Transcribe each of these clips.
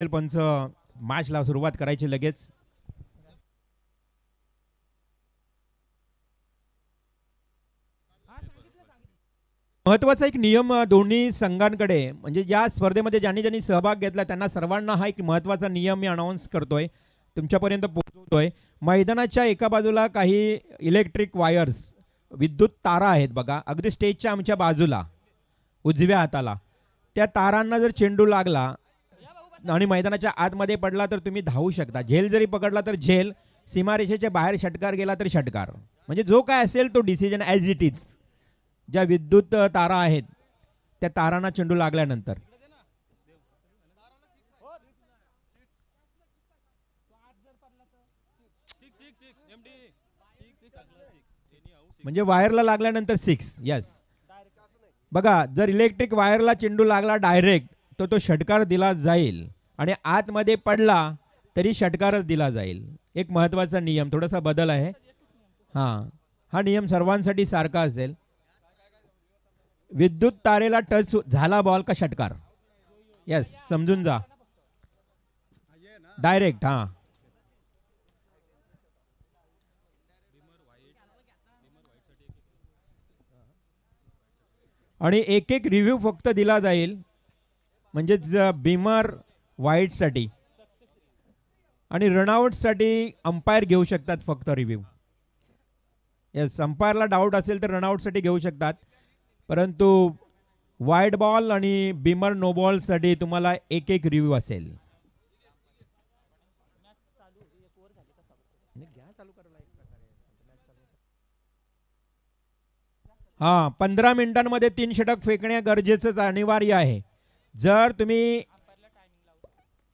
पंच मॅचला सुरुवात करायची लगेच. महत्वाचा एक नियम दोन्ही संघांकडे, म्हणजे या स्पर्धेमध्ये ज्यांनी ज्यांनी सहभाग घेतला त्यांना सर्वांना हा एक महत्वाचा नियम मी अनाऊन्स करतोय, तुमच्यापर्यंत पोहोचवतोय. मैदानाच्या एका बाजूला काही इलेक्ट्रिक वायर्स, विद्युत तारा आहेत बघा, अगदी स्टेजच्या आमच्या बाजूला उजव्या हाताला. त्या तारांना जर चेंडू लागला आणि मैदानाच्या आतमध्ये पडला तर तुम्ही धावू शकता. झेल जरी पकडला तर झेल, सीमारेषेच्या बाहेर षटकार गेला तर षटकार. म्हणजे जो काय असेल तो डिसिजन ॲज इट इज. ज्या विद्युत तारा आहेत त्या तारांना चेंडू लागल्यानंतर म्हणजे वायरला लागल्यानंतर 6. यस, बघा, जर इलेक्ट्रिक वायरला चेंडू लागला डायरेक्ट तो तो षटकार दिला जाईल आणि आतमध्ये पडला तरी षटकारच दिला जाईल. एक महत्वाचा नियम, थोडासा बदल आहे. हा नियम सर्वांसाठी सारखा असेल. विद्युत तारेला टच झाला बॉल का षटकार. यस, समजून जा. डायरेक्ट. आणि एक एक रिव्ह्यू फक्त दिला जाईल, म्हणजे बिमर व्हाईटसाठी आणि रनआउटसाठी अंपायर घेऊ शकतात फक्त रिव्ह्यू. यस, अंपायरला डाऊट असेल तर रनआउटसाठी घेऊ शकतात, परंतु वाईड बॉल आणि बिमर नो बॉलसाठी तुम्हाला एक एक रिव्ह्यू असेल. 15 मिनिटांमध्ये 3 षटक फेकणे गरजेचं अनिवार्य आहे. जर तुम्ही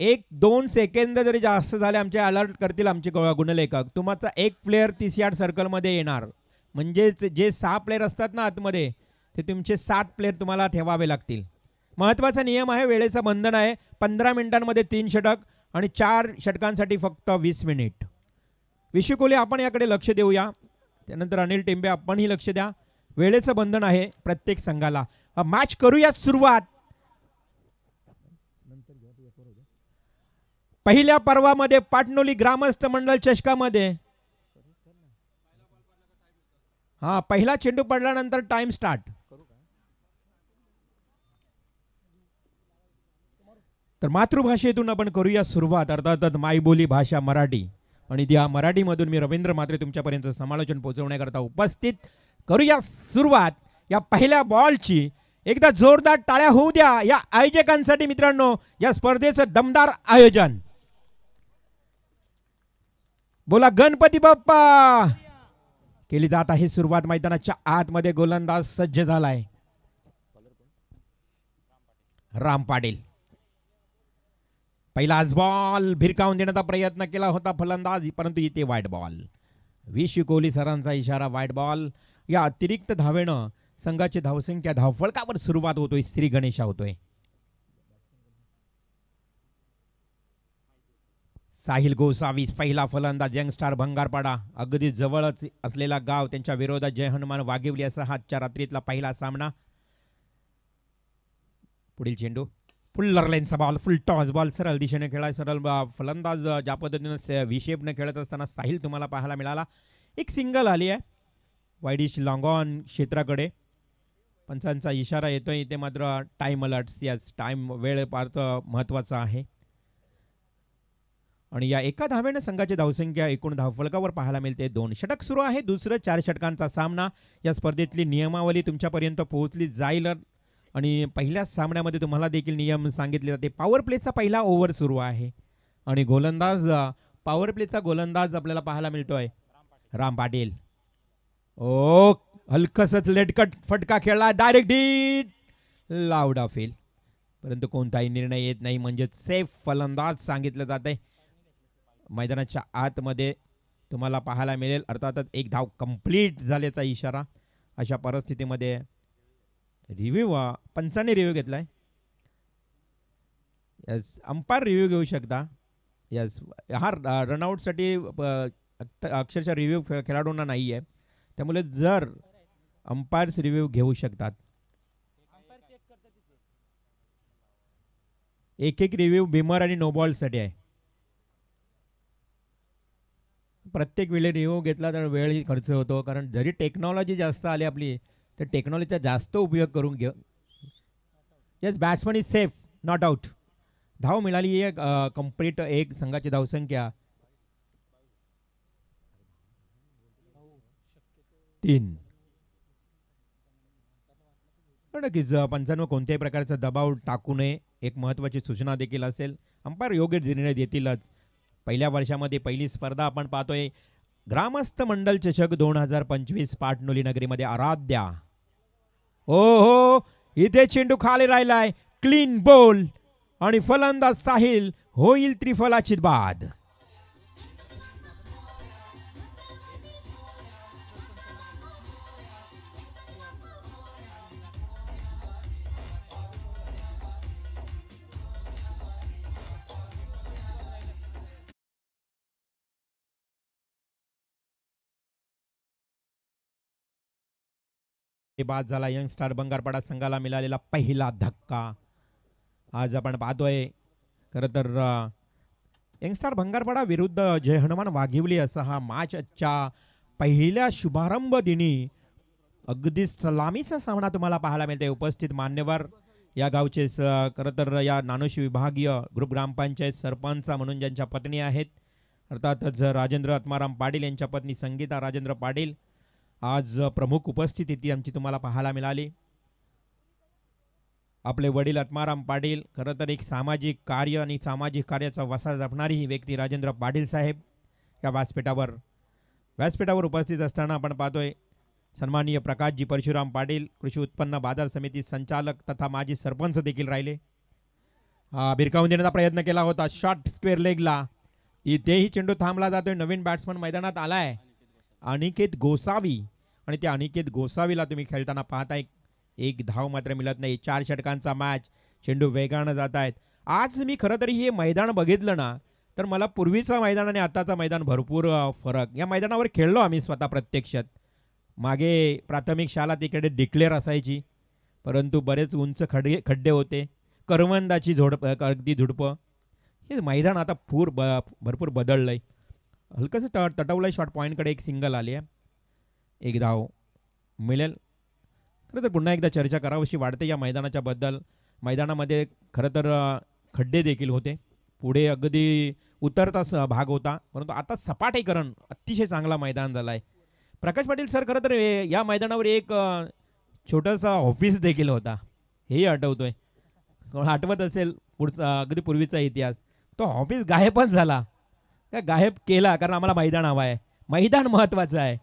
1-2 सेकंद जरी जास्त झाले, आमचे अलर्ट करतील आमचे गुणलेखक, तुमचा एक प्लेअर 30 यार्ड सर्कलमध्ये येणार. म्हणजेच जे 6 प्लेअर असतात ना आतमध्ये, ते तुमचे 7 प्लेअर तुम्हाला ठेवावे लागतील. महत्वाचा नियम आहे, वेळेचं बंधन आहे. 15 मिनिटांमध्ये 3 षटक आणि 4 षटकांसाठी फक्त 20 मिनिट. विशू कोहली, आपण याकडे लक्ष देऊया. त्यानंतर अनिल टेंबे, आपणही लक्ष द्या. वेळेचं बंधन आहे प्रत्येक संघाला. मॅच करूया सुरुवात. पहिल्या पर्वामध्ये पाटणोली ग्रामस्थ मंडळ चषकामध्ये पहिला चेंडू पडल्यानंतर टाइम स्टार्ट. तर मातृभाषेतून आपण करूया सुरुवात, अर्थातच मायबोली भाषा मराठी. आणि त्या मराठीमधून मी रवींद्र म्हात्रे तुमच्यापर्यंत समालोचन पोहोचवण्याकरता उपस्थित. करूया सुरुवात या पहिल्या बॉलची. एकदा जोरदार टाळ्या होऊ द्या या आयोजकांसाठी मित्रांनो, या स्पर्धेचं दमदार आयोजन. बोला गणपती बाप्पा. केली जात आहे सुरुवात. मैदानाच्या आतमध्ये गोलंदाज सज्ज झालाय, राम पाटील. पहिलाच बॉल भिरकावून देण्याचा प्रयत्न केला होता फलंदाज, परंतु इथे वाईड बॉल. विशू कोहली सरांचा इशारा, वाईड बॉल. या अतिरिक्त धावेनं संघाची धावसंख्या धावफलकावर सुरुवात होतोय. श्री गणेशा होतोय. साहिल गोसावी पहिला फलंदाज, यंगस्टार भंगारपाडा, अगदी जवळच असलेला गाव. त्यांच्या विरोधात जय हनुमान वाघिवली असा आजच्या रात्रीतला पहिला सामना. पुढील चेंडू, फुल्लर लेनचा बॉल, फुल टॉस बॉल, सरळ दिशेने खेळाय. सरळ फलंदाज ज्या पद्धतीनं विशेपने खेळत असताना साहिल तुम्हाला पाहायला मिळाला. एक सिंगल आली आहे वाईडिश लॉंग ऑन क्षेत्राकडे. पंचांचा इशारा येतोय इथे मात्र. Time alert. यस, टाइम, वेळ फार महत्वाचा आहे. आणि या एका धावेने संघाची धावसंख्या एकूण धावफलकावर पाहायला मिळते 2. षटक सुरू आहे, दुसरं 4 षटकांचा सामना. या स्पर्धेतली नियमावली तुमच्यापर्यंत पोहोचली जाईल आणि पहिल्या सामन्यामध्ये तुम्हाला देखील नियम सांगितले जाते. पॉवर प्लेचा पहिला ओव्हर सुरू आहे आणि गोलंदाज, पॉवर प्लेचा गोलंदाज आपल्याला पाहायला मिळतोय राम पाटील. ओ, हलकसच लेटकट फटका खेळला, डायरेक्ट डीट, लाऊड ऑफिल, परंतु कोणताही निर्णय येत नाही. म्हणजे सेफ फलंदाज सांगितलं जाते. मैदानाच्या आतमध्ये तुम्हाला पाहायला मिळेल अर्थातच एक धाव कंप्लीट झाल्याचा इशारा. अशा परिस्थितीमध्ये रिव्ह्यू, पंचाने रिव्ह्यू घेतलाय. यस, अंपायर रिव्ह्यू घेऊ शकता. यस, हा रनआउटसाठी अक्षरशः रिव्ह्यू खेळाडूंना नाही आहे, त्यामुळे जर अंपायर्स रिव्ह्यू घेऊ शकतात. एक एक रिव्ह्यू बिमर आणि नो बॉलसाठी आहे. प्रत्येक वेळी रिव्ह्यू घेतला तर वेळ खर्च होतो, कारण जरी टेक्नॉलॉजी जास्त आली आपली तर टेक्नॉलॉजीचा जास्त उपयोग करून घे. Yes, batsman is safe, not out. धाव मिळाली आहे कंप्लीट. एक संघाची धावसंख्या 3. नक्कीच पंचांनो कोणत्याही प्रकारचा दबाव टाकू नये, एक महत्त्वाची सूचना देखील असेल. अंपायर योग्य निर्णय देतीलच. पहिल्या वर्षामध्ये पहिली स्पर्धा आपण पाहतोय ग्रामस्थ मंडल चषक 2025 पाटणोली नगरीमध्ये. आराध्या, ओ हो, इथे चेंडू खाली राहिलाय. क्लीन बॉल आणि फलंदाज साहिल, होईल त्रिफलाची बाद. बाद झाला. यंग स्टार बंगारपाडा संघाला मिळालेला पहिला धक्का. आज आपण पाहतोय खरं तर यंगस्टार भंगारपाडा विरुद्ध जय हनुमान वाघिवली असा हा मॅचच्या पहिल्या शुभारंभ दिनी अगदी सलामीचा सामना तुम्हाला पाहायला मिळते. उपस्थित मान्यवर या गावचे खरं तर या नानोशी विभागीय ग्रुप ग्रामपंचायत सरपंच म्हणून ज्यांच्या पत्नी आहेत, अर्थातच राजेंद्र आत्माराम पाटील यांच्या पत्नी संगीता राजेंद्र पाटील आज प्रमुख उपस्थिती आमची तुम्हाला पाहायला मिळाली. आपले वडील आत्माराम पाटील, खरं तर एक सामाजिक कार्य आणि सामाजिक कार्याचा वसा जपणारी ही व्यक्ती राजेंद्र पाटील साहेब या व्यासपीठावर उपस्थित असताना आपण पाहतोय सन्माननीय प्रकाशजी परशुराम पाटील, कृषी उत्पन्न बाजार समिती संचालक तथा माजी सरपंच देखील राहिले. भिरकावून देण्याचा प्रयत्न केला होता शॉर्ट स्क्वेअर लेगला. इथेही चेंडू थांबला जातोय. नवीन बॅट्समन मैदानात आलाय अनिकेत गोसावी, आणि त्या अनिकेत गोसावीला तुम्ही खेळताना पाहताय. एक धाव मात्र मिळत नाही. 4 षटकांचा मॅच. चेंडू वेगानं जात आहेत. आज मी खरं तरी हे मैदान बघितलं ना तर मला पूर्वीचं मैदान आणि आताचं मैदान भरपूर फरक. या मैदानावर खेळलो आम्ही स्वतः प्रत्यक्षात. मागे प्राथमिक शाळा तिकडे डिक्लेअर असायची, परंतु बरेच उंच खड्डे होते, करवंदाची अगदी झुडपं. हे मैदान आता भरपूर बदललंय. हलकंसं तटवलंय. शॉर्ट पॉईंटकडे एक सिंगल आली आहे. एक धाव मिळेल. खरं तर पुन्हा एकदा चर्चा करावीशी वाटते या मैदानाच्या बद्दल. मैदानामध्ये खरं तर खड्डे देखील होते. पुढे अगदी उतरता भाग होता, परंतु आता सपाटीकरण अतिशय चांगला मैदान झालं आहे. प्रकाश पाटील सर, खरं तर या मैदानावर एक छोटासा ऑफिस देखील होता, हेही आठवतोय. आठवत असेल पुढचा अगदी पूर्वीचा इतिहास. तो ऑफिस गायबच झाला. का गायब केला कारण आम्हाला मैदान हवं आहे. मैदान महत्त्वाचं आहे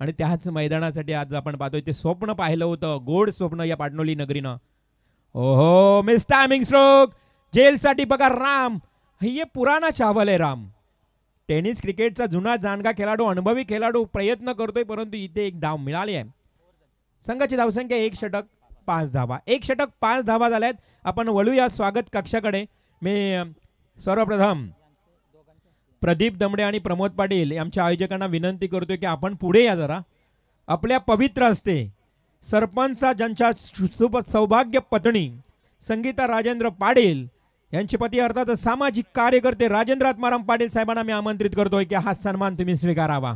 आणि त्याच मैदानासाठी आज आपण पाहतोय. ते स्वप्न पाहिलं होतं, गोड स्वप्न या पाटणोली नगरीनं. ओहो, मिस टायमिंग स्ट्रोक. जेलसाठी बघा राम. हे पुराणा चावल आहे राम. टेनिस क्रिकेटचा जुना जाणगा खेळाडू, अनुभवी खेळाडू प्रयत्न करतोय, परंतु इथे एक धाव मिळाली आहे. संघाची धावसंख्या 1 षटक 5 धावा. 1 षटक 5 धावा झाल्यात. आपण वळूया स्वागत कक्षाकडे. मी सर्वप्रथम प्रदीप दमडे आणि प्रमोद पाटील आमच्या आयोजकांना विनंती करतोय की आपण पुढे या जरा. आपल्या पवित्र हस्ते सरपंच ज्यांच्या सौभाग्य पत्नी संगीता राजेंद्र पाटील यांचे पती अर्थात सामाजिक कार्यकर्ते राजेंद्र आत्माराम पाटील साहेबांना मी आमंत्रित करतोय की हा सन्मान तुम्ही स्वीकारावा.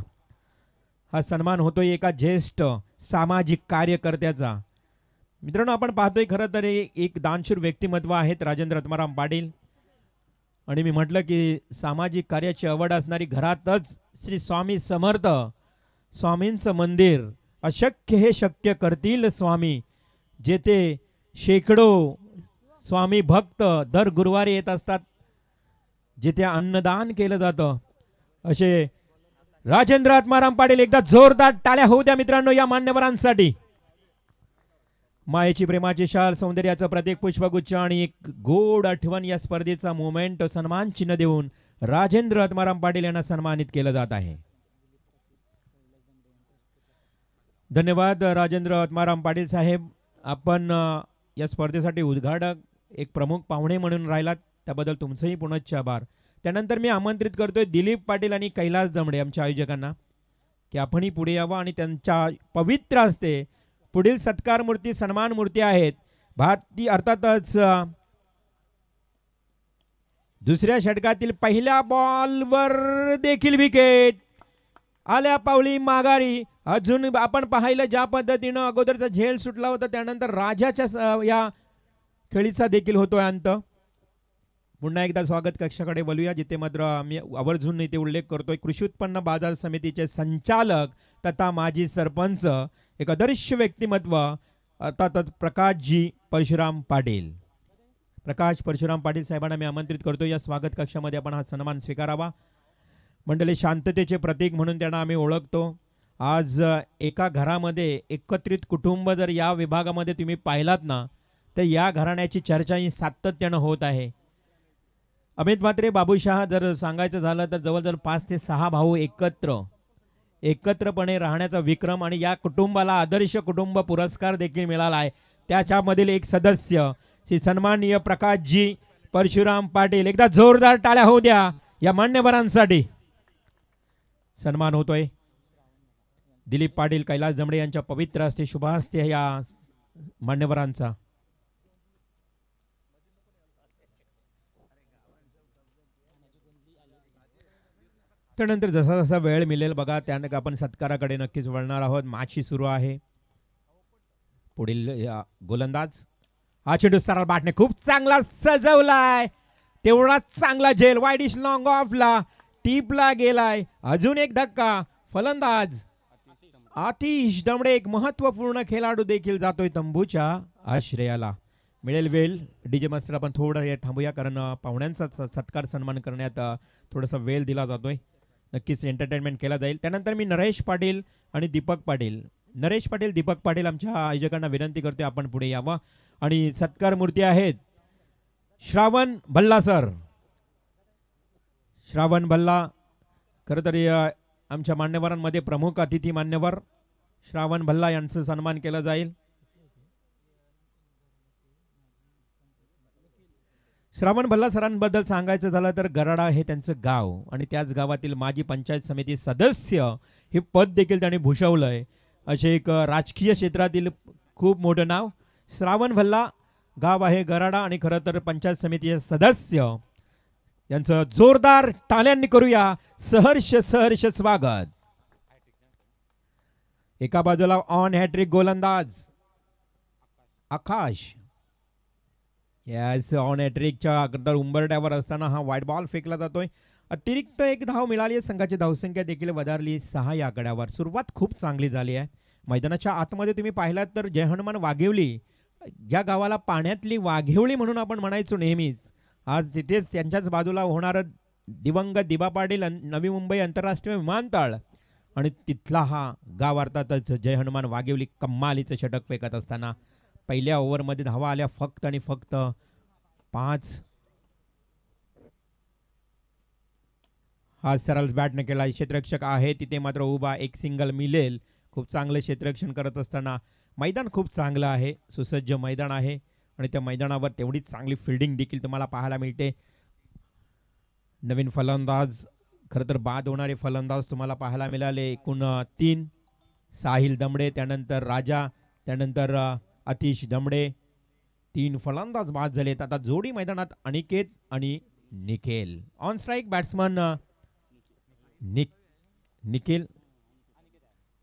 हा सन्मान होतोय एका ज्येष्ठ सामाजिक कार्यकर्त्याचा. मित्रांनो, आपण पाहतोय खरं तर एक दानशूर व्यक्तिमत्व आहेत राजेंद्र आत्माराम पाटील. आणि मी म्हटलं की सामाजिक कार्याची आवड असणारी घरातच श्री स्वामी समर्थ स्वामींचं मंदिर. अशक्य हे शक्य करतील स्वामी. जेथे शेकडो स्वामी भक्त दर गुरुवारी येत असतात, जिथे अन्नदान केलं जातं, असे राजेंद्र आत्माराम पाटील. एकदा जोरदार टाळ्या होऊ द्या मित्रांनो या मान्यवरांसाठी. मायेची प्रेमाची शाल, सौंदर्याचं प्रत्येक पुष्पगुच्छ आणि एक गोड आठवण या स्पर्धेचा मोमेंट सन्मान चिन्ह देऊन राजेंद्र आत्माराम पाटील यांना सन्मानित केलं जात आहे. धन्यवाद राजेंद्र आत्माराम पाटील साहेब. आपण या स्पर्धेसाठी उद्घाटक एक प्रमुख पाहुणे म्हणून राहिलात, त्याबद्दल तुमचंही पुनश्च आभार. त्यानंतर मी आमंत्रित करतोय दिलीप पाटील आणि कैलास दमडे आमच्या आयोजकांना की आपणही पुढे यावं आणि त्यांच्या पवित्र हस्ते पुढील सत्कार मूर्ती, सन्मान मूर्ती आहेत भारतीय अर्थातच दुसऱ्या षटकातील पहिल्या बॉलवर देखील विकेट. आल्या पावली माघारी. अजून आपण पाहिलं ज्या पद्धतीनं अगोदरचा झेल सुटला होता त्यानंतर राजाच्या या खेळीचा देखील होतोय अंत. पुन्हा एकदा स्वागत कक्षाकडे बोलूया, जिथे मात्र आम्ही आवर्जून इथे उल्लेख करतोय कृषी उत्पन्न बाजार समितीचे संचालक तथा माजी सरपंच, एक आदर्श व्यक्तिमत्व अर्थातच प्रकाशजी परशुराम पाटील. प्रकाश परशुराम पाटील साहेबांना मी आमंत्रित करतो या स्वागत कक्षामध्ये आपण हा सन्मान स्वीकारावा. मंडळी, शांततेचे प्रतीक म्हणून त्यांना आम्ही ओळखतो. आज एका घरामध्ये एकत्रित कुटुंब जर या विभागामध्ये तुम्ही पाहिलात ना, तर या घराण्याची चर्चा ही सातत्यानं होत आहे. अमित म्हात्रे, बाबूशहा जर सांगायचं झालं तर जवळजवळ 5 ते 6 भाऊ एकत्रपणे राहण्याचा विक्रम आणि या कुटुंबाला आदर्श कुटुंब पुरस्कार देखील मिळाला आहे. त्याच्यामधील एक सदस्य श्री सन्माननीय प्रकाशजी परशुराम पाटील. एकदा जोरदार टाळ्या होऊ द्या या मान्यवरांसाठी. सन्मान होतोय दिलीप पाटील, कैलास दमडे यांच्या पवित्र हस्ते, शुभ हस्ते या मान्यवरांचा. त्यानंतर जसा जसा वेळ मिळेल बघा त्यानंतर आपण सत्काराकडे नक्कीच वळणार आहोत. मॅच सुरू आहे. पुढील गोलंदाज हा चेंडू सरळ बॅटने खूप चांगला सजवलाय. तेवढाच चांगला झेल वाईडिश लॉंग ऑफला टीपला गेलाय. अजून एक धक्का. फलंदाज आतिश दमडे, एक महत्वपूर्ण खेळाडू देखील जातोय तंबूच्या आश्रयाला. मिळेल वेळ. डीजे मास्टर आपण थोडं थांबूया कारण पाहुण्यांचा सत्कार सन्मान करण्यात थोडासा वेळ दिला जातोय. नक्कीच एंटरटेनमेंट केला जाईल. त्यानंतर मी नरेश पाटील आणि दीपक पाटील, दीपक पाटील आमच्या आयोजकांना विनंती करते आपण पुढे यावं. आणि सत्कार मूर्ती आहेत श्रावण भल्ला सर. श्रावण भल्ला खरं तर आमच्या मान्यवरांमध्ये प्रमुख अतिथी मान्यवर श्रावण भल्ला यांचा सन्मान केला जाईल. श्रावण भल्ला सरांबद्दल सांगायचं झालं तर गराडा हे त्यांचं गाव आणि त्याच गावातील माजी पंचायत समिती सदस्य हे पद देखील त्यांनी भूषवलंय. असे एक राजकीय क्षेत्रातील खूप मोठं नाव. श्रावण भल्ला गाव आहे गराडा आणि खरं तर पंचायत समितीचे सदस्य यांचं जोरदार टाळ्यांनी करूया सहर्ष स्वागत. एका बाजूला ऑन हॅट्रिक गोलंदाज आकाश. यस, ऑन हॅट्रिकच्या अगोदर उंबरट्यावर असताना हा वाईट बॉल फेकला जातोय. अतिरिक्त एक धाव मिळाली आहे. संघाची धावसंख्या देखील वधारली 6 या आकड्यावर. सुरुवात खूप चांगली झाली आहे. मैदानाच्या आतमध्ये तुम्ही पाहिलात तर जय हनुमान वाघेवली, ज्या गावाला पाण्यातली वाघेवली म्हणून आपण म्हणायचो नेहमीच, आज तिथेच त्यांच्याच बाजूला होणारं दिवंगत दिबा पाटील नवी मुंबई आंतरराष्ट्रीय विमानतळ आणि तिथला हा गाव अर्थातच जय हनुमान वाघेवली कम्मालीचं षटक फेकत असताना पहिल्या ओव्हरमध्ये धावा आल्या फक्त आणि फक्त 5. हा सरळ बॅटने केला. क्षेत्ररक्षक आहे तिथे मात्र उभा. एक सिंगल मिळेल. खूप चांगलं क्षेत्ररक्षण करत असताना मैदान खूप चांगलं आहे. सुसज्ज मैदान आहे आणि त्या मैदानावर तेवढीच चांगली फिल्डिंग देखील तुम्हाला पाहायला मिळते. नवीन फलंदाज खरं तर बाद होणारे फलंदाज तुम्हाला पाहायला मिळाले. एकूण 3. साहिल दमडे, त्यानंतर राजा, त्यानंतर आतिश दमडे. 3 फलंदाज बाद झालेत. आता जोडी मैदानात अनिकेत आणि Nikhil. On strike batsman Nikhil.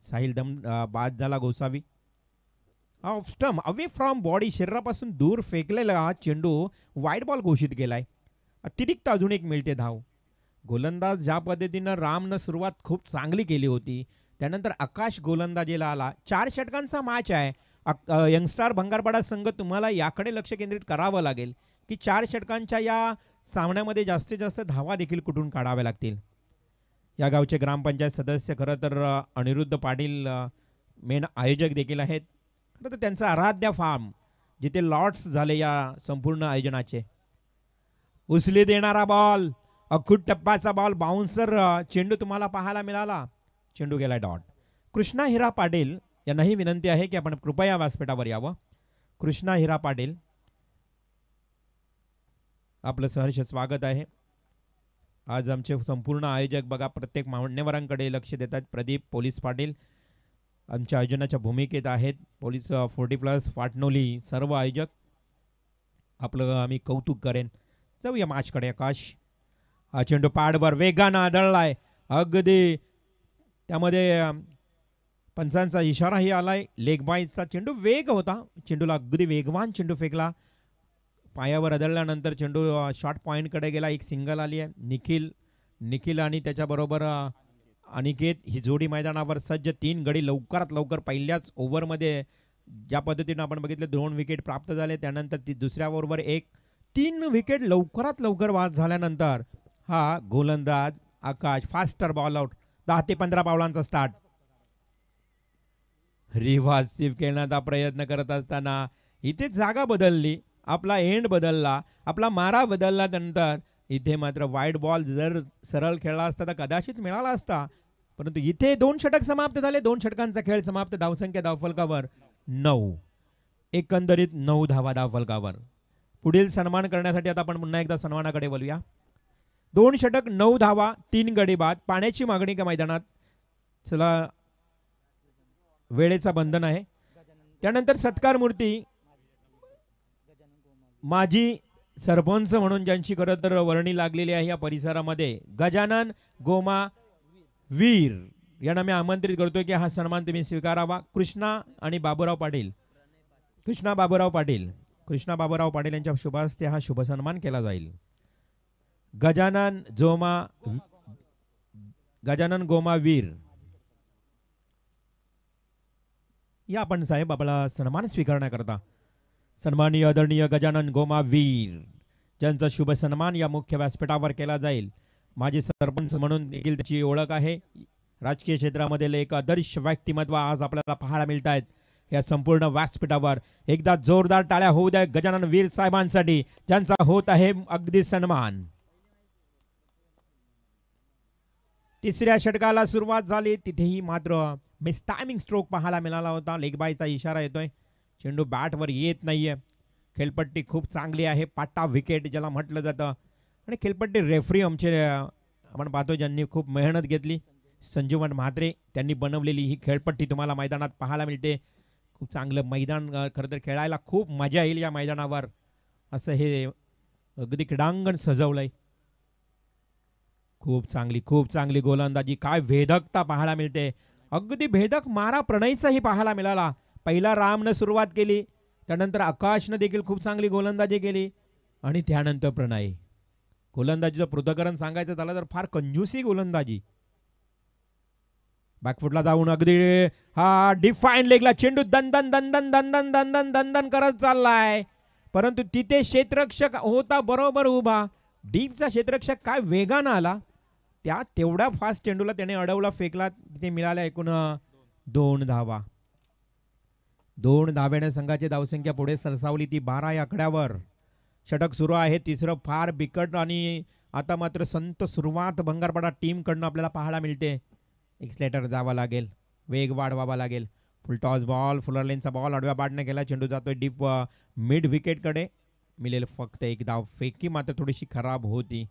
Sahil बाद झाला. Gosavi off stump away from body, शरीरापासून दूर फेकलेला हा चेंडू वाईड बॉल घोषित केलाय. अतिरिक्त अजून एक मिळते धाव. गोलंदाज ज्या पद्धतीनं रामनं सुरुवात खूप चांगली केली होती त्यानंतर आकाश गोलंदाजीला आला. 4 षटकांचा मॅच आहे. यंगस्टार भंगारपाडा संघ तुम्हाला याकडे लक्ष केंद्रित करावं लागेल की 4 षटकांच्या या सामन्यामध्ये जास्तीत जास्त धावा देखील कुठून काढाव्या लागतील. या गावचे ग्रामपंचायत सदस्य खरं तर अनिरुद्ध पाटील मेन आयोजक देखील आहेत. खरं तर त्यांचा आराध्य फार्म जिथे लॉट्स झाले या संपूर्ण आयोजनाचे. उचली देणारा बॉल, अखूट टप्प्याचा बॉल, बाउन्सर चेंडू तुम्हाला पाहायला मिळाला. चेंडू गेला डॉट. कृष्णा हिरा पाटील यांनाही विनंती आहे की आपण कृपया व्यासपीठावर यावं. कृष्णा हिरा पाटील, आपलं सहर्ष स्वागत आहे. आज आमचे संपूर्ण आयोजक बघा प्रत्येक मान्यवरांकडे लक्ष देतात. प्रदीप पोलीस पाटील आमच्या आयोजनाच्या भूमिकेत आहेत. पोलीस 40+ फाटनोली सर्व आयोजक आपलं आम्ही कौतुक करेन. जाऊया मॅचकडे. आकाश हा चेंडू पाडवर वेगानं आदळलाय अगदी, त्यामध्ये पंचांचा इशाराही आलाय. लेग बाईचा चेंडू वेग होता, चेंडूला अगदी वेगवान चेंडू फेकला. पायावर आदळल्यानंतर चेंडू शॉर्ट पॉईंटकडे गेला. एक सिंगल आली आहे. निखिल आणि त्याच्याबरोबर अनिकेत ही जोडी मैदानावर सज्ज. 3 गडी लवकरात लवकर पहिल्याच ओव्हरमध्ये ज्या पद्धतीनं आपण बघितलं 2 विकेट प्राप्त झाले, त्यानंतर ती दुसऱ्या ओव्हरवर 3 विकेट लवकरात लवकर बाद झाल्यानंतर हा गोलंदाज आकाश फास्टर बॉल आउट. 10 ते 15 पावलांचा स्टार्ट. रिव्हर्सिव्ह खेळण्याचा प्रयत्न करत असताना इथे जागा बदलली, आपला एंड बदलला, आपला मारा बदलला. नंतर इथे मात्र वाईड बॉल जर सरळ खेळला असता तर कदाचित मिळाला असता, परंतु इथे 2 षटक समाप्त झाले. 2 षटकांचा खेळ समाप्त. धावसंख्या धावफलकावर 9. एकंदरीत 9 धावा धावफलकावर. पुढील सन्मान करण्यासाठी आता आपण पुन्हा एकदा सन्मानाकडे बोलूया. 2 षटक 9 धावा 3 गडी बाद. पाण्याची मागणी का मैदानात. चला, वेळेचा बंधन आहे. त्यानंतर सत्कार मूर्ती माजी सरपंच म्हणून ज्यांची खरं तर वर्णी लागलेली आहे या परिसरामध्ये, गजानन गोमा वीर यांना मी आमंत्रित करतोय की हा सन्मान तुम्ही स्वीकारावा. कृष्णा बाबूराव पाटील यांच्या शुभ हस्ते हा शुभ सन्मान केला जाईल. गजानन गोमा वीर या आपण साहेब आपला सन्मान स्वीकारण्याकरता सन्माननीय आदरणीय गजानन गोमा वीर ज्यांचा शुभ सन्मान या मुख्य व्यासपीठावर केला जाईल. माजी सरपंच म्हणून देखील त्याची ओळख आहे. राजकीय क्षेत्रामधील एक आदर्श व्यक्तिमत्व आज आपल्याला पाहायला मिळत आहेत या संपूर्ण व्यासपीठावर. एकदा जोरदार टाळ्या होऊ द्या गजानन वीर साहेबांसाठी ज्यांचा होत आहे अगदी सन्मान. तिसऱ्या षटकाला सुरुवात झाली, तिथेही मात्र मिस टायमिंग स्ट्रोक पाहायला मिळाला होता. लेग बायचा इशारा येतोय. चेंडू बॅटवर येत नाहीये. खेळपट्टी खूप चांगली आहे. पाटा विकेट ज्याला म्हटलं जातं. आणि खेळपट्टी रेफरी आमचे आपण पाहतो ज्यांनी खूप मेहनत घेतली, संजीवन म्हात्रे, त्यांनी बनवलेली ही खेळपट्टी तुम्हाला मैदानात पाहायला मिळते. खूप चांगलं मैदान, खरं तर खेळायला खूप मजा येईल या मैदानावर, असं हे अगदी क्रीडांगण सजवलंय. खूप चांगली गोलंदाजी, काय भेदकता पाहायला मिळते. अगदी भेदक मारा प्रणयचाही पाहायला मिळाला. पहिला रामनं सुरुवात केली, त्यानंतर आकाशनं देखील खूप चांगली गोलंदाजी केली आणि त्यानंतर प्रणय. गोलंदाजीचं पृथक्करण सांगायचं झालं तर फार कंजूसी गोलंदाजी. बॅकफुटला जाऊन अगदी हा डिफाईन लेगला चेंडू दंदन दंदन दंदन दंदन दंदन करत चाललाय, परंतु तिथे क्षेत्ररक्षक होता बरोबर उभा. डीपचा क्षेत्ररक्षक काय वेगानं आला, त्या तेवढ्या फास्ट चेंडूला त्याने अडवला, फेकला. तिथे मिळाल्या एकूण 2 धावा. 2 धाब्याने संघाची धावसंख्या पुढे सरसावली ती 12 या आकड्यावर. षटक सुरू आहे तिसरं. फार बिकट आणि आता मात्र संत सुरुवात भंगारपाडा टीम कडनं आपल्याला पाहायला मिळते. एक्सलेटर जावा लागेल, वेग वाढवावा लागेल. फुल टॉस बॉल, फुलर लेनचा बॉल आडव्या बाटने गेला. चेंडू जातोय डीप मिड विकेटकडे. मिळेल फक्त 1 धाव. फेकी मात्र थोडीशी खराब होती.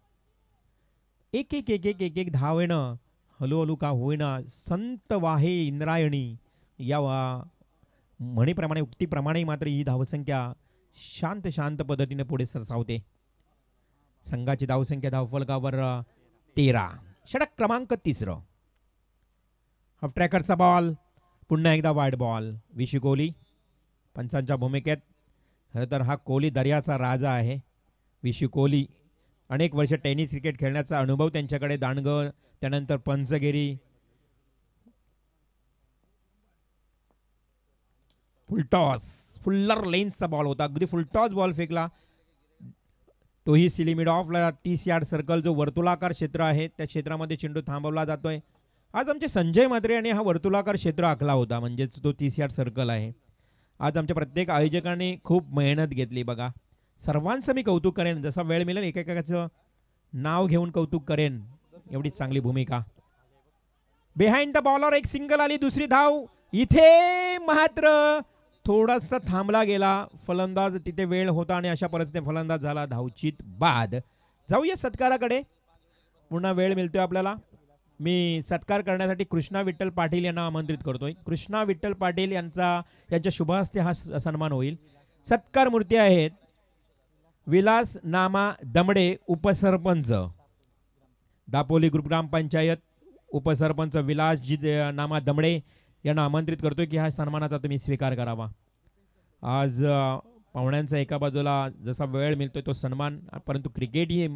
एक धाव येणं हळूहळू का होईना. संत वाहे इंद्रायणी या म्हणीप्रमाणे, उक्तीप्रमाणे मात्र ही धावसंख्या शांत पद्धतीने पुढे सरसावते. संघाची धावसंख्या धावफलकावर 13. षटक क्रमांक 3. हाफ ट्रॅकरचा बॉल, पुन्हा एकदा वाईड बॉल. विशी कोहली पंचांच्या भूमिकेत. खरं तर हा कोहली दर्याचा राजा आहे. विशी कोहली अनेक वर्ष टेनिस क्रिकेट खेळण्याचा अनुभव त्यांच्याकडे. दांडगं, त्यानंतर पंचगिरी. फुलटॉस, फुल्लर लेन्सचा बॉल होता. अगदी फुलटॉस बॉल फेकला. तोही सिली मिड ऑफला 30 यार्ड सर्कल जो वर्तुळाकार क्षेत्र आहे त्या क्षेत्रामध्ये चेंडू थांबवला जातोय. आज आमचे संजय म्हात्रे यांनी हा वर्तुळाकार क्षेत्र आखला होता, म्हणजेच तो 30 यार्ड सर्कल आहे. आज आमच्या प्रत्येक आयोजकांनी खूप मेहनत घेतली बघा. सर्वांचं मी कौतुक करेन, जसा वेळ मिळेल एकेकाचं नाव घेऊन कौतुक करेन. एवढीच चांगली भूमिका. बिहाइंड द बॉलर एक सिंगल आली. दुसरी धाव इथे मात्र थोडासा थांबला गेला फलंदाज. तिथे वेळ होता आणि अशा परिस्थितीत फलंदाज झाला धावचीत बाद. जाऊया सत्काराकडे. पुन्हा वेळ मिळतोय आपल्याला. मी सत्कार करण्यासाठी कृष्णा विठ्ठल पाटील यांना आमंत्रित करतोय. कृष्णा विठ्ठल पाटील यांच्या शुभ हस्ते हा सन्मान होईल. सत्कार मूर्ती आहेत विलास नामा दमडे उपसरपंच, दापोली ग्रुप ग्रामपंचायत उपसरपंच विलासजी नामा दमडे यांना आमंत्रित करतोय की ह्या सन्मानाचा तुम्ही स्वीकार करावा. आज पाहुण्यांचा एका बाजूला जसा वेळ मिळतोय तो सन्मान, परंतु क्रिकेट ही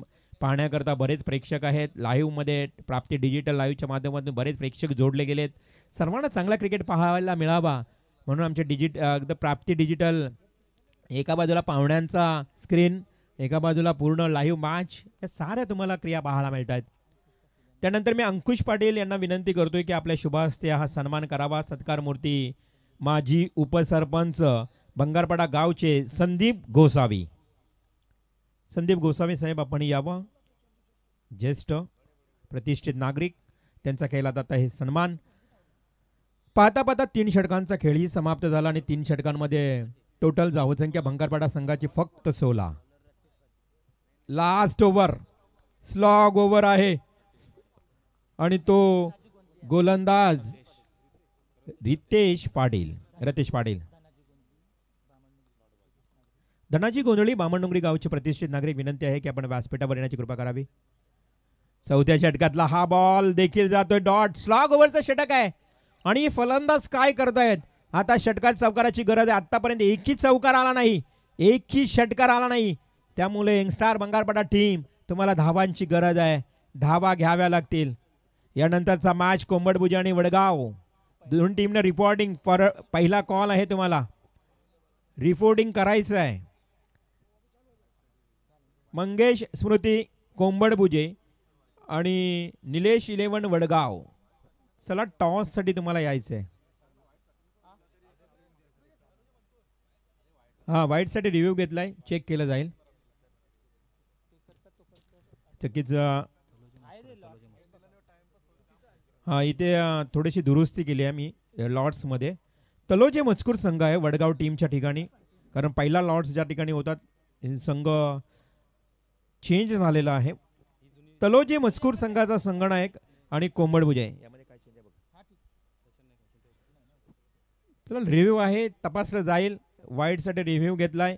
पाहण्याकरता बरेच प्रेक्षक आहेत. लाईव्हमध्ये प्राप्ती डिजिटल लाईव्हच्या माध्यमातून बरेच प्रेक्षक जोडले गेलेत. सर्वांना चांगला क्रिकेट पाहायला मिळावा म्हणून आमचे प्राप्ती डिजिटल एका बाजूला पाहुण्यांचा स्क्रीन, एका बाजूला पूर्ण लाईव्ह मॅच, या साऱ्या तुम्हाला क्रिया पाहायला मिळत आहेत. त्यानंतर मी अंकुश पाटील यांना विनंती करतोय की आपल्या शुभास्ते हा सन्मान करावा. सत्कार मूर्ती माजी उपसरपंच बंगारपाडा गावचे संदीप गोसावी. संदीप गोसावी साहेब आपण यावं. ज्येष्ठ प्रतिष्ठित नागरिक, त्यांचा केला जाता हे सन्मान. पाहता पाहता 3 षटकांचा खेळही समाप्त झाला आणि 3 षटकांमध्ये टोटल धावसंख्या बंगारपाडा संघाची फक्त 16. लास्ट ओव्हर स्लॉग ओव्हर आहे आणि तो गोलंदाज रतेश पाटील. धनाजी गोंधळी बामणडोंगरी गावचे प्रतिष्ठित नागरिक, विनंती आहे की आपण व्यासपीठावर येण्याची कृपा करावी. 4थ्या षटकातला हा बॉल देखील जातोय डॉट. स्लॉग ओव्हरचा षटक आहे आणि फलंदाज काय करतायत. आता षटकार चौकाराची गरज आहे. आतापर्यंत एकही चौकार आला नाही, एकही षटकार आला नाही. त्यामुळे यंगस्टार बंगारपाडा टीम तुम्हाला धावांची गरज आहे, धावा घ्याव्या लागतील. यानंतरचा मॅच कोंबडभुजा आणि वडगाव दोन टीमने रिपोर्टिंग पहिला कॉल आहे, तुम्हाला रिपोर्टिंग करायचं आहे. मंगेश स्मृती कोंबडभुजे आणि निलेश 11 वडगाव. चला टॉस साठी तुम्हाला यायचं आहे. हा वाईट साठी रिव्ह्यू घेतलाय, चेक केलं जाईल. चकीच हा इथे थोडीशी दुरुस्ती केली आहे मी लॉर्ड्स मध्ये. तलोजे मजकूर संघ आहे वडगाव टीमच्या ठिकाणी, कारण पहिला लॉर्ड्स ज्या ठिकाणी होतात संघ चेंज झालेला आहे. तलोजे मजकूर संघाचा संगनायक आणि कोंबडभुजे. चला रिव्ह्यू आहे, तपासलं जाईल. वाईट साठी रिव्ह्यू घेतलाय,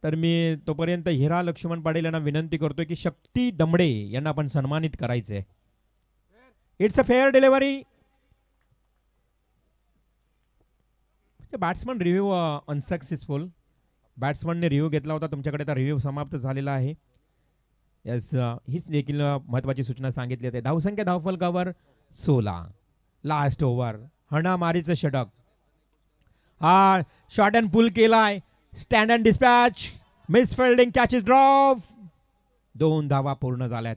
तर मी तोपर्यंत हिरा लक्ष्मण पाटील यांना विनंती करतोय की शक्ती दमडे यांना आपण सन्मानित करायचंय. It's a fair delivery. Batsman review unsuccessful. बॅट्समनने रिव्ह्यू घेतला होता, तुमच्याकडे आता रिव्ह्यू समाप्त झालेला आहे. यस, हीच देखील महत्वाची सूचना सांगितली होती. धावसंख्या धावफलकावर 16. लास्ट ओव्हर हणामारीचं षटक. हा शॉट अँड पुल केलाय. Stand and dispatch, miss fielding, catch is drop. 2 धावा पूर्ण झाल्यात.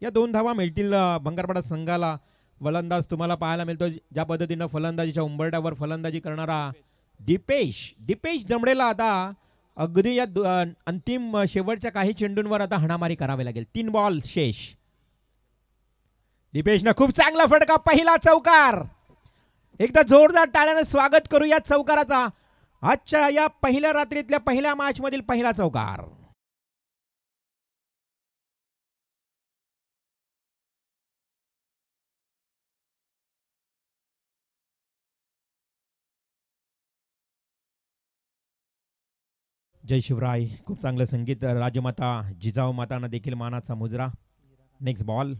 या 2 धावा मिळतील बंगारपाडा संघाला. फलंदाज तुम्हाला पाहायला मिळतो ज्या पद्धतीनं फलंदाजीच्या उंबरट्यावर फलंदाजी करणारा दीपेश दमडेला आता अगदी या अंतिम शेवटच्या काही चेंडूंवर आता हाणामारी करावी लागेल. 3 बॉल शेष. दीपेशनं खूप चांगला फटका, पहिला चौकार. एकदा जोरदार टाळ्याने स्वागत करू या चौकाराचा. आजच्या या पहिल्या रात्रीतल्या पहिल्या मॅच मधील पहिला चौकार. जय शिवराय. खूप चांगलं संगीत. राजमाता जिजाऊ मातांना देखील मानाचा मुजरा. नेक्स्ट बॉल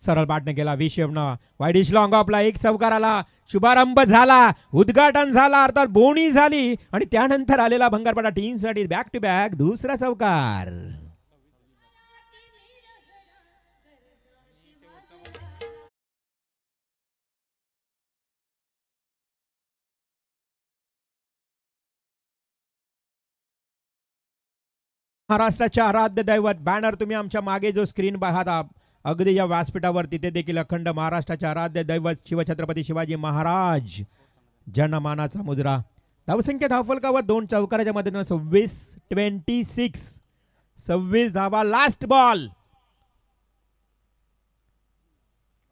सरळ बॅटने गेला. विशेवनं वाईडिश लॉंग ऑफला एक चौकार आला. शुभारंभ झाला, उद्घाटन झाला, अर्थात बोणी झाली आणि त्यानंतर आलेला बंगारपाडा टीम साठी बॅक टू बॅक दुसरा चौकार. महाराष्ट्राचे आराध्य दैवत बॅनर तुम्ही आमच्या मागे जो स्क्रीन पाहता अगदी या व्यासपीठावर, तिथे देखील अखंड महाराष्ट्राचे आराध्य दैवत शिवछत्रपती शिवाजी महाराज जनमानाचा मुद्रा. धावसंख्या धावफलकावर 2 चौकाराच्या मदतीने 26 धावा. Last ball.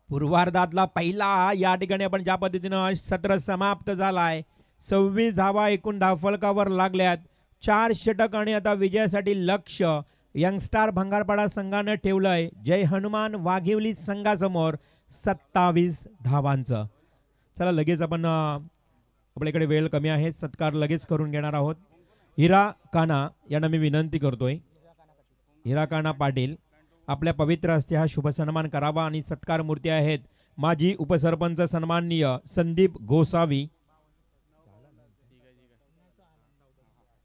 पूर्वार्धातला पहिला या ठिकाणी आपण ज्या पद्धतीनं सत्र समाप्त झालाय. 26 धावा एकूण धावफलकावर लागल्यात. 4 षटक आणि आता विजयासाठी लक्ष यंगस्टार भंगारपाडा संघाने ठेवलंय. जय हनुमान वाघिवली संघासमोर 27 धावांचं. चला लगेच आपण आपल्याकडे वेळ कमी आहे, सत्कार लगेच करून घेणार आहोत. हिरा काना यांना मी विनंती करतोय, हिरा काना पाटील आपल्या पवित्र हस्ते हा शुभ सन्मान करावा आणि सत्कार मूर्ती आहेत माजी उपसरपंच सन्माननीय संदीप गोसावी.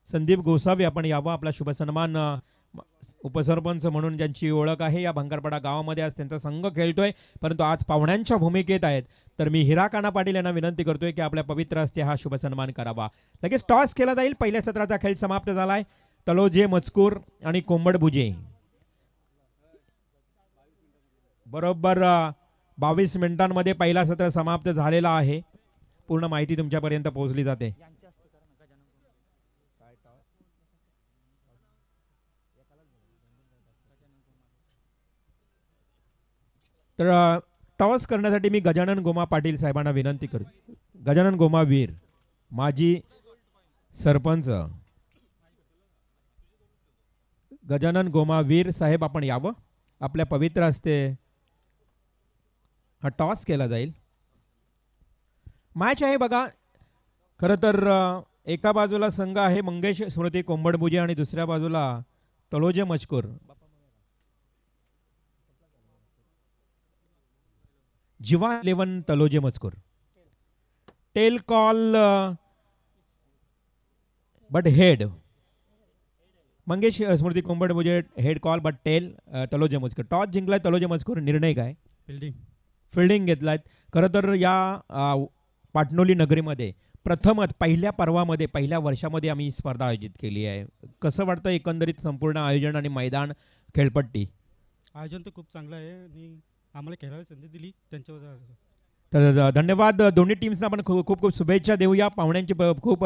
संदीप गोसावी आपण यावं. आपला शुभ सन्मान उपसरपंच म्हणून ज्यांची ओळख आहे या भंगारपाडा गावामध्ये आज त्यांचा संघ खेळतोय, परंतु आज पाहुण्यांच्या भूमिकेत आहेत. तर मी हिरा काना पाटील यांना विनंती करतोय की आपल्या पवित्र हस्ते हा शुभ सन्मान करावा. लगेच टॉस केला जाईल. पहिल्या सत्राचा खेळ समाप्त झालाय. तलोजे मजकूर आणि कोंबडभुजे बरोबर 22 मिनिटांमध्ये पहिला सत्र समाप्त झालेला आहे. पूर्ण माहिती तुमच्यापर्यंत पोहोचली जाते. तर टॉस करण्यासाठी मी गजानन गोमा पाटील साहेबांना विनंती करतो. गजानन गोमा वीर माजी सरपंच गजानन गोमा वीर साहेब आपण यावं. आपल्या पवित्र हस्ते हा टॉस केला जाईल. मॅच आहे बघा. खरं तर एका बाजूला संघ आहे मंगेश स्मृती कोंबडभुजे आणि दुसऱ्या बाजूला तलोजे मजकूर. जिवा 11 तलोजे मजकूर. Tail call but head. Mangesh स्मृती Kombadbhuje head call but tail Taloje मजकूर. टॉस जिंकलाय तलोजे मजकूर. निर्णय काय? फिल्डिंग घेतलाय. खरं तर या पाटणोली नगरीमध्ये प्रथमच पहिल्या पर्वामध्ये पहिल्या वर्षामध्ये आम्ही ही स्पर्धा आयोजित केली आहे. कसं वाटतं एकंदरीत संपूर्ण आयोजन आणि मैदान खेळपट्टी? आयोजन तर खूप चांगलं आहे आणि आम्हाला खेळायला संधी दिली त्यांच्यावर. तर धन्यवाद. दोन्ही टीम्सना आपण खूप खूप शुभेच्छा देऊया. पाहुण्यांची खूप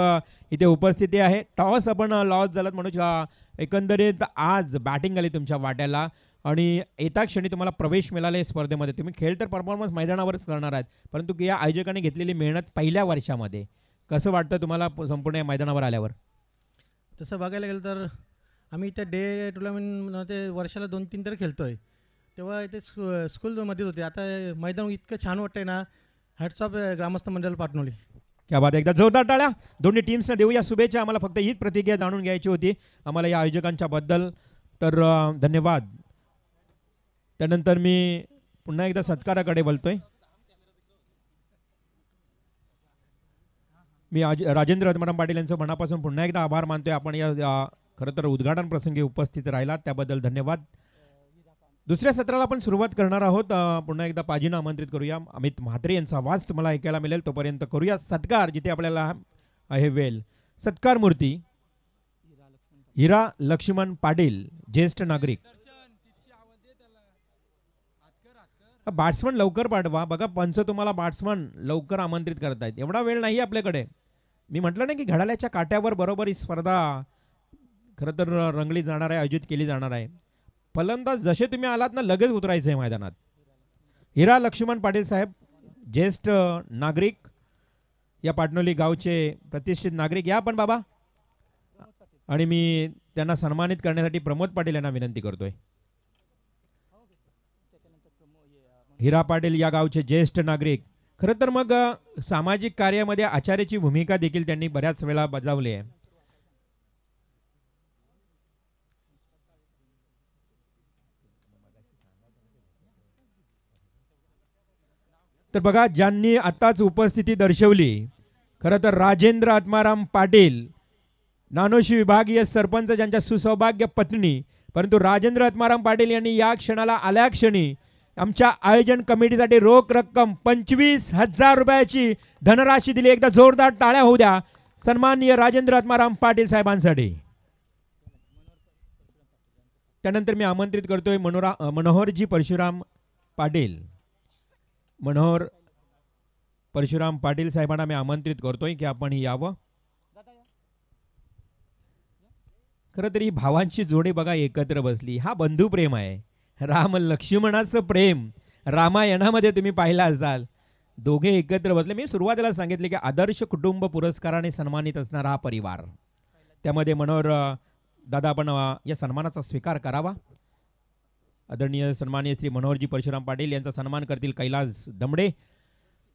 इथे उपस्थिती आहे. टॉस आपण लॉस झालात म्हणून एकंदरीत आज बॅटिंग आली तुमच्या वाट्याला आणि येता क्षणी तुम्हाला प्रवेश मिळाला स्पर्धेमध्ये. तुम्ही खेळ तर परफॉर्मन्स मैदानावरच करणार आहेत, परंतु या आयोजकांनी घेतलेली मेहनत पहिल्या वर्षामध्ये कसं वाटतं तुम्हाला संपूर्ण या मैदानावर आल्यावर? तसं बघायला गेलं तर आम्ही इथे डे टुर्नामेंटमध्ये वर्षाला 2-3 तर खेळतो आहे. तेव्हा इथे स्कूलमध्ये होते. आता मैदान इतकं छान वाटतंय ना. हॅट्स ऑफ ग्रामस्थ मंडळ पाटणोली. क्या बात. एकदा जोरदार टाळ्या दोन्ही टीम्सना देऊया शुभेच्छा. आम्हाला फक्त हीच प्रतिक्रिया जाणून घ्यायची होती आम्हाला या आयोजकांच्या बद्दल. तर धन्यवाद. त्यानंतर मी पुन्हा एकदा सत्काराकडे बोलतोय. मी राजेंद्र आत्माराम पाटील यांचं मनापासून पुन्हा एकदा आभार मानतोय. आपण या खरं तर उद्घाटन प्रसंगी उपस्थित राहिलात त्याबद्दल धन्यवाद. दुसऱ्या सत्राला आपण सुरुवात करणार आहोत. पुन्हा एकदा पाजीना आमंत्रित करूया. अमित म्हात्रे यांचा आवाज तुम्हाला ऐकायला मिळेल. तोपर्यंत करूया सत्कार जिथे आपल्याला आहे वेळ. सत्कार मूर्ती हिरा लक्ष्मण पाटील ज्येष्ठ नागरिक. बॅट्समन लवकर पाठवा. बघा पंच तुम्हाला बॅट्समन लवकर आमंत्रित करतायत. एवढा वेळ नाही आपल्याकडे. मी म्हटलं नाही की घड्याळ्याच्या काट्यावर बरोबर ही स्पर्धा खरं तर रंगली जाणार आहे, आयोजित केली जाणार आहे. फलंदाज जसे तुम्ही आलात ना लगेच उतरायचं आहे मैदानात. हिरा लक्ष्मण पाटील साहेब ज्येष्ठ नागरिक या पाटणोली गावचे प्रतिष्ठित नागरिक. या पण बाबा. आणि मी त्यांना सन्मानित करण्यासाठी प्रमोद पाटील यांना विनंती करतोय. हिरा पाटील या गावचे ज्येष्ठ नागरिक. खरं तर मग सामाजिक कार्यामध्ये आचार्याची भूमिका देखील त्यांनी बऱ्याच वेळा बजावली आहे. तर बघा ज्यांनी आताच उपस्थिती दर्शवली खरं तर राजेंद्र आत्माराम पाटील नानोशी विभागीय सरपंच ज्यांच्या सुसौभाग्य पत्नी. परंतु राजेंद्र आत्माराम पाटील यांनी या क्षणाला आल्या क्षणी आमच्या आयोजन कमिटीसाठी रोख रक्कम 25,000 रुपयाची धनराशी दिली. एकदा जोरदार टाळ्या होऊ द्या सन्माननीय राजेंद्र आत्माराम पाटील साहेबांसाठी. त्यानंतर मी आमंत्रित करतोय मनोहरजी परशुराम पाटील. मनोहर परशुराम पाटील साहेबांना मी आमंत्रित करतोय की आपण यावं. खरं तरी भावांची जोडी बघा एकत्र बसली. हा बंधू प्रेम आहे. राम लक्ष्मणाचं प्रेम रामायणामध्ये तुम्ही पाहिला असाल. दोघे एकत्र बसले. मी सुरुवातीला सांगितले की आदर्श कुटुंब पुरस्काराने सन्मानित असणारा हा परिवार. त्यामध्ये मनोहर दादा आपण या सन्मानाचा स्वीकार करावा. आदरणीय सन्माननीय श्री मनोहरजी परशुराम पाटील यांचा सन्मान करतील कैलास दमडे.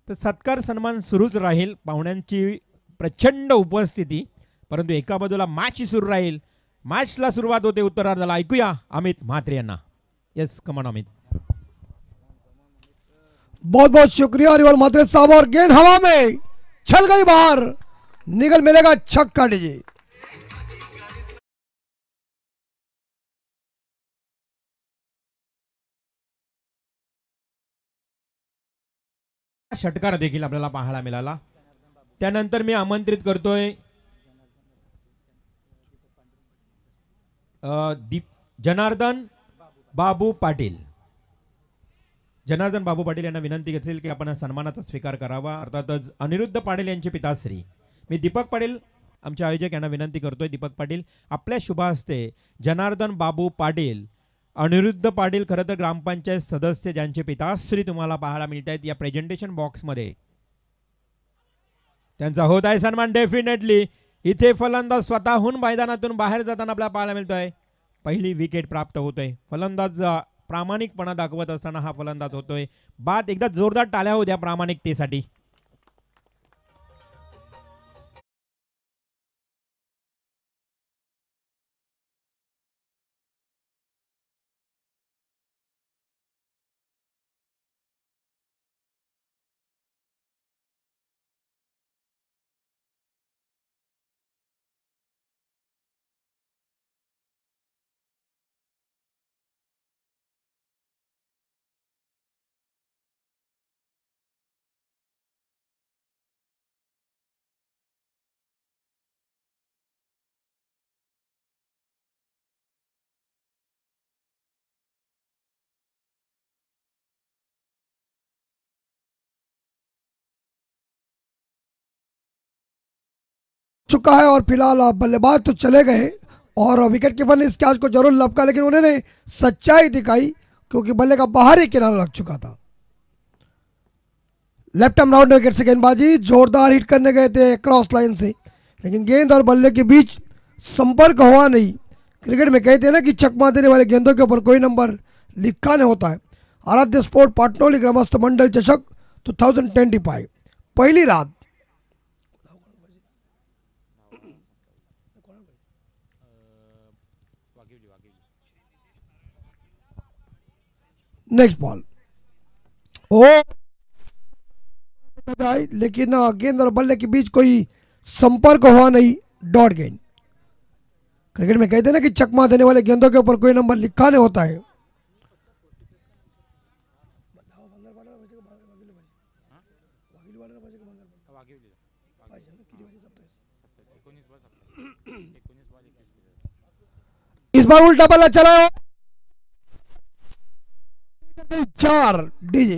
तर सत्कार सन्मान सुरूच राहील. पाहुण्यांची प्रचंड उपस्थिती. परंतु एका बाजूला मॅच सुरू राहील. मॅचला सुरुवात होते उत्तरार्धाला. ऐकूया अमित म्हात्रे यांना. यस कमान अमित. बहुत बहुत शुक्रिया रिवल म्हात्रे साहब. और गेंद हवा में चल गई बाहर, निकल मिलेगा छक्का डीजे. षटकार देखील आपल्याला पाहायला मिळाला. त्यानंतर मी आमंत्रित करतोय जनार्दन बाबू पाटील. जनार्दन बाबू पाटील यांना विनंती घेतली की आपण सन्मानाचा स्वीकार करावा. अर्थातच अनिरुद्ध पाटील यांचे पिताश्री मी दीपक पाटील आमचे आयोजक यांना विनंती करतोय. दीपक पाटील आपल्या शुभ हस्ते जनार्दन बाबू पाटील, अनिरुद्ध पाटील खरं तर ग्रामपंचायत सदस्य ज्यांचे पिताश्री तुम्हाला पाहायला मिळत आहेत या प्रेझेंटेशन बॉक्समध्ये, त्यांचा होत आहे सन्मान. डेफिनेटली इथे फलंदाज स्वतःहून मैदानातून बाहेर जाताना आपल्याला पाहायला मिळतोय. पहिली विकेट प्राप्त होतोय. फलंदाज प्रामाणिकपणा दाखवत असताना हा फलंदाज होतोय बाद. एकदा जोरदार टाळ्या होऊ द्या प्रामाणिकतेसाठी. चुका है और फिलहाल बल्लेबाज तो चले गए और विकेट कीपर ने इस कैच को जरूर लपका, लेकिन उन्होंने सच्चाई दिखाई क्योंकि बल्ले का बाहरी किनारा लग चुका था. लेफ्ट आर्म राउंड विकेट से गेंदबाजी जोरदार हिट करने गए थे क्रॉस लाइन से, लेकिन गेंद और बल्ले के बीच संपर्क हुआ नहीं. क्रिकेट में कहते हैं ना कि चकमा देने वाले गेंदों के ऊपर कोई नंबर लिखा नहीं होता है. आराध्य स्पोर्ट पाटनोली ग्रामस्थ मंडल चषक 2025 पहली रात. नेक्स्ट बॉल ओ, लेकिन गेंद और बल्ले के बीच कोई संपर्क हुआ नहीं. डॉट गेंद. क्रिकेट में कहते हैं ना कि चकमा देने वाले गेंदों के ऊपर कोई नंबर लिखा नहीं होता है. इस बार उल्टा बल्ला चला. 4 डीजे.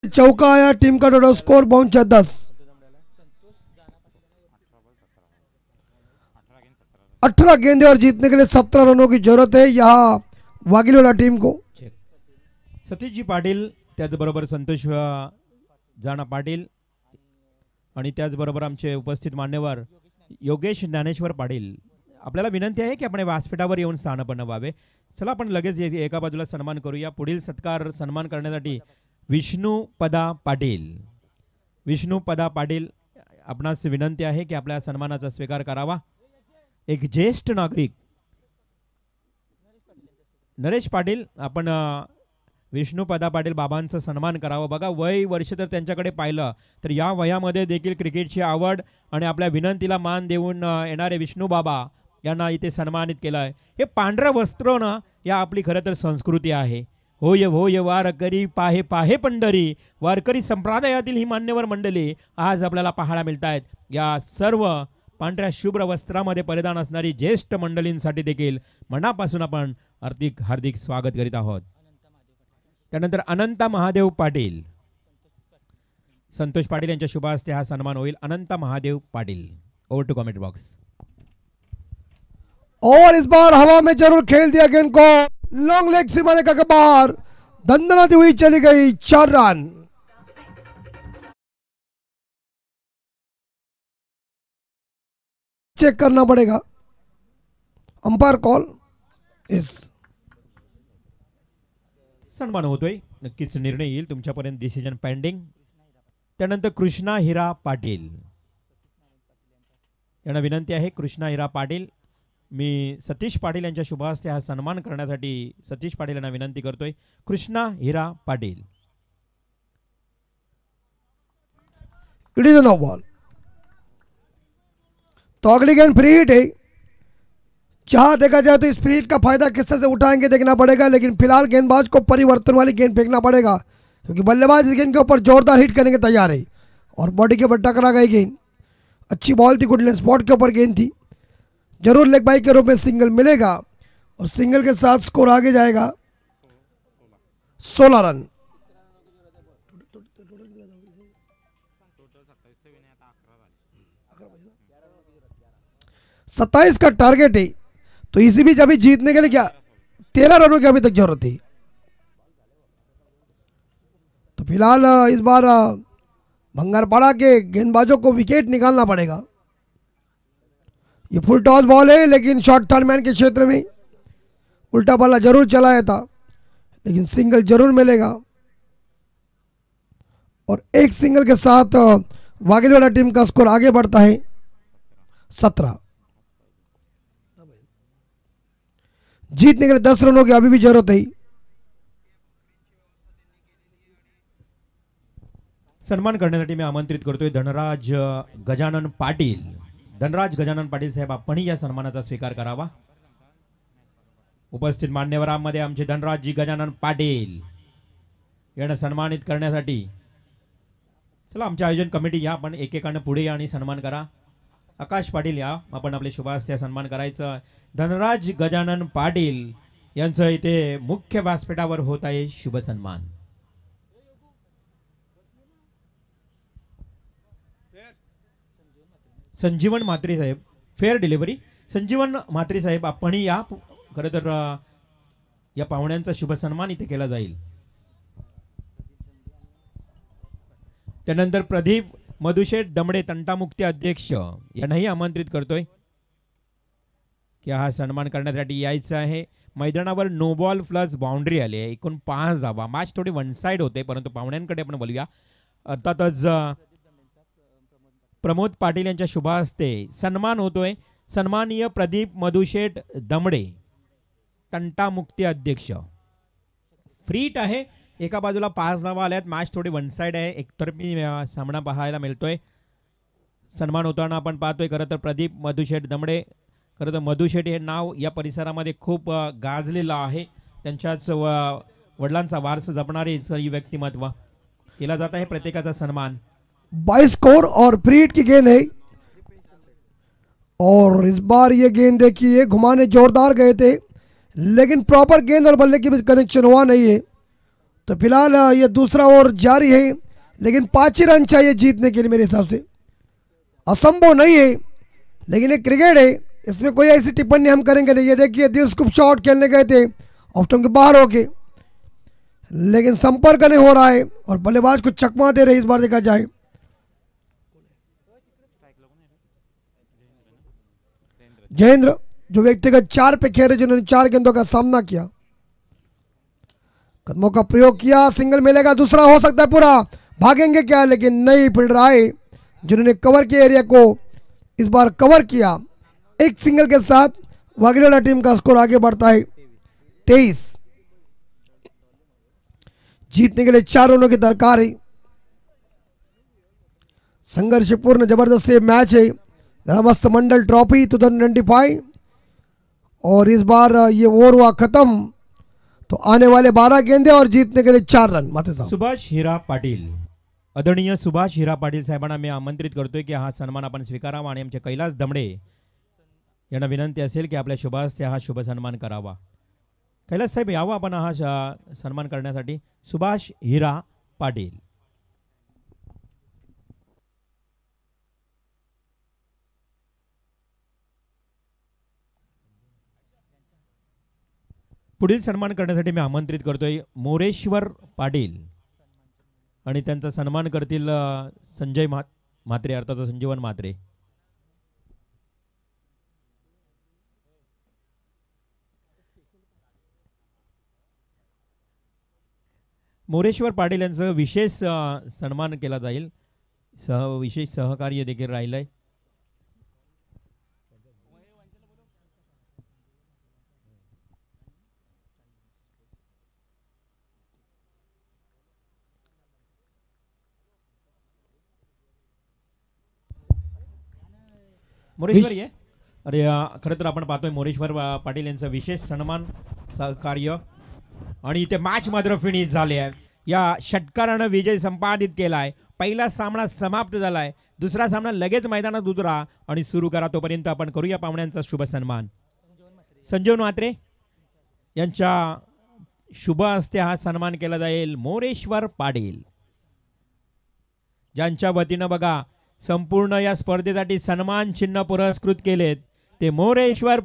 चौका आया. टीम का टोटल स्कोर पहुंचा 10. 18 गेंदे और जीतने के लिए 17 रनों की जरूरत है यहाँ वाघिलवाला टीम को. सतीशजी पाटील, त्याचबरोबर संतोष जाना पाटील आणि त्याचबरोबर आमचे उपस्थित मान्यवर योगेश ज्ञानेश्वर पाटील, आपल्याला विनंती आहे की आपण व्यासपीठावर येऊन स्थानापन्न व्हावे. चला आपण लगेच एका बाजूला सन्मान करूया. पुढील सत्कार सन्मान करण्यासाठी विष्णुपदा पाटील. विष्णुपदा पाटील, आपणास विनंती आहे की आपल्या सन्मानाचा स्वीकार करावा. एक ज्येष्ठ नागरिक नरेश पाटील, आपण विष्णुपदा पाटील बाबांचा सन्मान करावा. बघा वय वर्ष तर त्यांच्याकडे पाहिलं तर या वयामध्ये देखील क्रिकेटची आवड आणि आपल्या विनंतीला मान देऊन येणारे विष्णू बाबा यांना इथे सन्मानित केलं आहे. हे पांढरं वस्त्र ना या आपली खरं तर संस्कृती आहे. होय होय वारकरी पाहे पाहे पंढरी, वारकरी संप्रदायातील ही मान्यवर मंडळी आज आपल्याला पाहायला मिळत आहेत. या सर्व पांढऱ्या शुभ्र वस्त्रामध्ये परिधान असणारी ज्येष्ठ मंडळींसाठी देखील मनापासून आपण हार्दिक हार्दिक स्वागत करीत आहोत. त्यानंतर अनंता महादेव पाटील, संतोष पाटील यांच्या शुभ हस्ते हा सन्मान होईल. Ananta Mahadev Patil, over to comment box. और इस बार हवा में जरूर खेल दिया गेंद को. लॉन्ग लेग से मारने का बाहर दंदनाती हुई चली गई. 4 रन. चेक करना पड़ेगा, अंपायर कॉल इस सन्मान होतोय, नक्कीच निर्णय येईल तुमच्यापर्यंत, डिसिजन पेंडिंग. त्यानंतर कृष्णा हिरा पाटील यांना विनंती आहे. कृष्णा हिरा पाटील, मी सतीश पाटील यांच्या शुभ हस्ते हा सन्मान करण्यासाठी सतीश पाटील यांना विनंती करतोय. Krishna Hira Patil. It is a no ball. तो अगली गेंद फ्री हिट है. जहां देखा जाए तो इस फ्री हिट का फायदा किस तरह से उठाएंगे देखना पड़ेगा, लेकिन फिलहाल गेंदबाज को परिवर्तन वाली गेंद फेंकना पड़ेगा क्योंकि बल्लेबाज इस गेंद के ऊपर जोरदार हिट करने के तैयार है और बॉडी के ऊपर टकरा गई गेंद. अच्छी बॉल थी, गुड लेंथ स्पॉट के ऊपर गेंद थी. जरूर लेग बाई के रूप में सिंगल मिलेगा और सिंगल के साथ स्कोर आगे जाएगा 16 रन. सत्ताईस का टारगेट है, तो इसी बीच अभी जीतने के लिए क्या 13 रनों की अभी तक जरूरत थी. तो फिलहाल इस बार भंगारपाड़ा के गेंदबाजों को विकेट निकालना पड़ेगा. ये फुल टॉस बॉल है, लेकिन शॉर्ट थर्ड मैन के क्षेत्र में उल्टा बल्ला जरूर चलाया था, लेकिन सिंगल जरूर मिलेगा और एक सिंगल के साथ वागेलवाड़ा टीम का स्कोर आगे बढ़ता है 17. जीतने के लिए 10 रनों की अभी भी जरूरत है. सन्मान करण्यासाठी मी आमंत्रित करतोय धनराज गजानन पाटील. धनराज गजानन पाटील साहेब, आपणही या सन्मानाचा स्वीकार करावा. उपस्थित मान्यवरांमध्ये आमचे धनराजजी गजानन पाटील यांना सन्मानित करण्यासाठी चला आमच्या आयोजन कमिटी या, आपण एकेकाने पुढे या आणि सन्मान करा. आकाश पाटील या, आपण आपले शुभ हस्ते सन्मान करायचं. धनराज गजानन पाटील यांचं इथे मुख्य व्यासपीठावर होत आहे शुभ सन्मान. संजीवन म्हात्रे साहेब, फेअर डिलिव्हरी. संजीवन म्हात्रे साहेब, आपणही या. खरं तर या पाहुण्यांचा शुभ सन्मान इथे केला जाईल. त्यानंतर प्रदीप मधुशेठ दमडे, तंटामुक्ती अध्यक्ष, यांनाही आमंत्रित करतोय की हा सन्मान करण्यासाठी यायचं आहे. मैदानावर नो बॉल प्लस बाउंड्री आली आहे, एकूण 5 धावा. मॅच थोडी वन साइड होते, परंतु पाहुण्यांकडे आपण बोलूया. अर्थातच प्रमोद पाटील यांच्या शुभ हस्ते सन्मान होतोय. सन्माननीय प्रदीप मधुशेठ दमडे, तंटामुक्ती अध्यक्ष. फ्रीट आहे, एका बाजूला 5 धावा आल्यात. मॅच थोडी वन साइड आहे, एकतर्फी सामना पाहायला मिळतोय. सन्मान होताना आपण पाहतोय खरं तर प्रदीप मधुशेठ दमडे. खरं तर मधुशेठ हे नाव या परिसरामध्ये खूप गाजलेलं आहे. त्यांच्याच वडिलांचा वारसा जपणारे व्यक्तिमत्व. केला जात आहे प्रत्येकाचा सन्मान. 22 स्कोर और फ्री हिट की गेंद है और इस बार ये गेंद देखिए घुमाने जोरदार गए थे, लेकिन प्रॉपर गेंद और बल्ले के बीच कनेक्शन हुआ नहीं है. तो फिलहाल ये दूसरा ओवर जारी है, लेकिन 5 ही रन चाहिए जीतने के लिए. मेरे हिसाब से असंभव नहीं है, लेकिन ये क्रिकेट है, इसमें कोई ऐसी टिप्पणी हम करेंगे नहीं. ये देखिए दिल स्कूप शॉट खेलने गए थे ऑफ स्टंप के बाहर होके, लेकिन संपर्क नहीं हो रहा है और बल्लेबाज को चकमा दे रहे. इस बार देखा जाए जयेंद्र जो व्यक्तिगत 4 पे खेले, जिन्होंने 4 गेंदों का सामना किया, कदमों का प्रयोग किया. सिंगल मिलेगा, दूसरा हो सकता है पूरा. भागेंगे क्या, लेकिन नहीं. फील्डर आए जिन्होंने कवर के एरिया को इस बार कवर किया. एक सिंगल के साथ वागेलवाड़ा टीम का स्कोर आगे बढ़ता है 23. जीतने के लिए 4 रनों की दरकार है. संघर्षपूर्ण जबरदस्त मैच है. ग्रामस्थ मंडल ट्रॉफी 2025 और इस बार ये ओवर हुआ खत्म. तो आने वाले 12 गेंदे और जीतने के लिए 4 रन. माते साहब, सुभाष हिरा पाटील, आदरणीय सुभाष हिरा पाटील साहेबांना मी आमंत्रित करतोय की हा सन्मान आपण स्वीकारावा आणि आमचे कैलास दमडे यांना विनंती असेल की आपल्या शुभ हस्ते हा शुभ सन्मान करावा. कैलास साहेब यावा आपण हा सन्मान करण्यासाठी. सुभाष हिरा पाटील. पुढील सन्मान करण्यासाठी मी आमंत्रित करतोय मोरेश्वर पाटील आणि त्यांचा सन्मान करतील संजय म्हात्रे, अर्थात संजीवन म्हात्रे. मोरेश्वर पाटील यांचं विशेष सन्मान केला जाईल. विशेष सहकार्य देखील राहिलंय. मोरेश्वर ये. अरे खरं तर आपण पाहतोय मोरेश्वर पाटील यांचं विशेष सन्मान सहकार्य आणि इथे मॅच मात्र फिनिश झाले आहे. या षटकारानं विजय संपादित केलाय. पहिला सामना समाप्त झालाय. दुसरा सामना लगेच मैदानात उतरा आणि सुरू करा. तोपर्यंत आपण करूया पाहुण्यांचा शुभ सन्मान. संजीव म्हात्रे यांच्या शुभ हस्ते हा सन्मान केला जाईल. मोरेश्वर पाटील ज्यांच्या वतीनं बघा संपूर्ण या स्पर्धेसाठी सन्मान चिन्ह पुरस्कृत केलेत ते मोरेश्वर